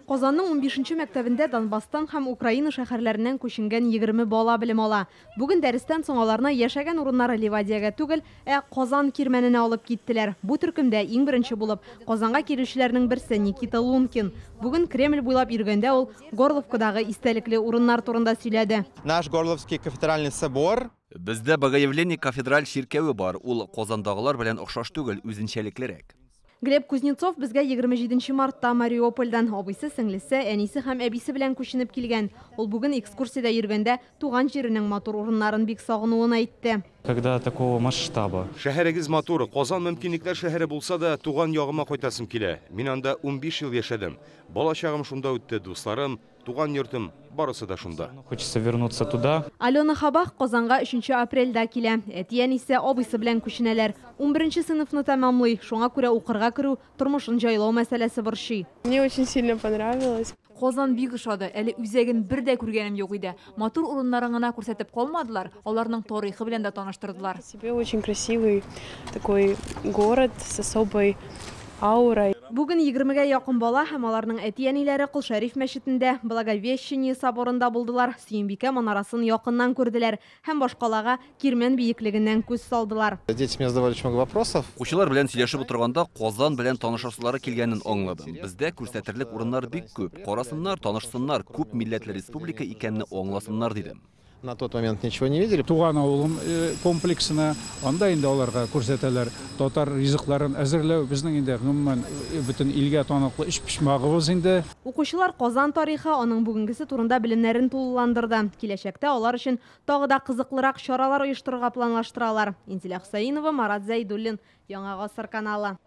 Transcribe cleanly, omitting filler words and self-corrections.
Казанның 15-нче мәктәбендә Донбасстан һәм Украина шәһәрләреннән күченгән 20 бала белем ала. Бүген дәрестән соң аларны яшәгән урыннары Ливадиягә түгел, Казан кирмәненә алып киттеләр. Бу төркемдә иң беренче булып Казанга килүчеләрнең берсе Никита Лункин. Бүген Кремль буйлап йөргәндә ул Горловкадагы истәлекле урыннар турында сөйләде. Наш Горловский кафедральный собор. Бездә Богоявление кафедраль ширкәве бар. Ул Казандагылар белән охшаш түгел, үзенчәлеклерәк. Глеб Кузнецов безгә 27 мартта Мариупольдан абыйсы, сеңлесе, әнисе һәм әбисе белән күченеп килгән. Ул бүген экскурсиядә йөргәндә туган җиренең матур урыннарын бик сагынуын әйтте. Когда такого масштаба. Шәһәрегез матур, Казан мөмкинлекләр шәһәре булса да, туган ягыма кайтасым килә. Мин анда 15 ел яшәдем. Балачагым шунда үтте, дусларым, туган йортым, барысы да шунда. Хочется вернуться туда. Алена Хабах Казанга 3 апрельдә килә. Әтиян исә абыйсы белән күченәләр. 11 сыйныфны тәмамлый. Шуңа күрә укырга керү, тормышын җайлау мәсьәләсе борчый. Мне очень сильно понравилось. Казан бик ошады. Әле үзәген бер дә күргәнем юк иде. Матур урыннарын гына күрсәтеп калмадылар, аларның тарихы белән дә таныштырдылар. Себе очень красивый такой город с особой аурой. Бүген 20-гә якын бала һәм аларның әти-әниләре Кол-Шәриф мәчетендә Благовещение соборында булдылар. Сөембикә манарасын якыннан күрделәр һәм башкалага кирмән биеклегеннән күз салдылар. Дети мне задавали очень много вопросов. Укучылар белән сөйләшеп утырганда Казан белән танышасылары килгәнен аңладым. Бездә күрсәтерлек урыннар бик күп. Карасыннар, танышсыннар, күп милләтле республика икәнне аңласыннар дидем. На тот момент ничего не видели. Туган авылым комплексына анда инде аларга күрсәтәләр. Татар ризыкларын әзерләү безнең инде гомумән бөтен илгә таныклы эш пишмагыбыз инде. Укучылар Казан тарихы, аның бүгенгесе турында белемнәрен тулыландырды. Киләчәктә алар өчен тагы да кызыклырак чаралар оештырырга планлаштыралар. Инзилә Хусаинова, Марат Зәйдуллин, Яңа Гасыр каналы.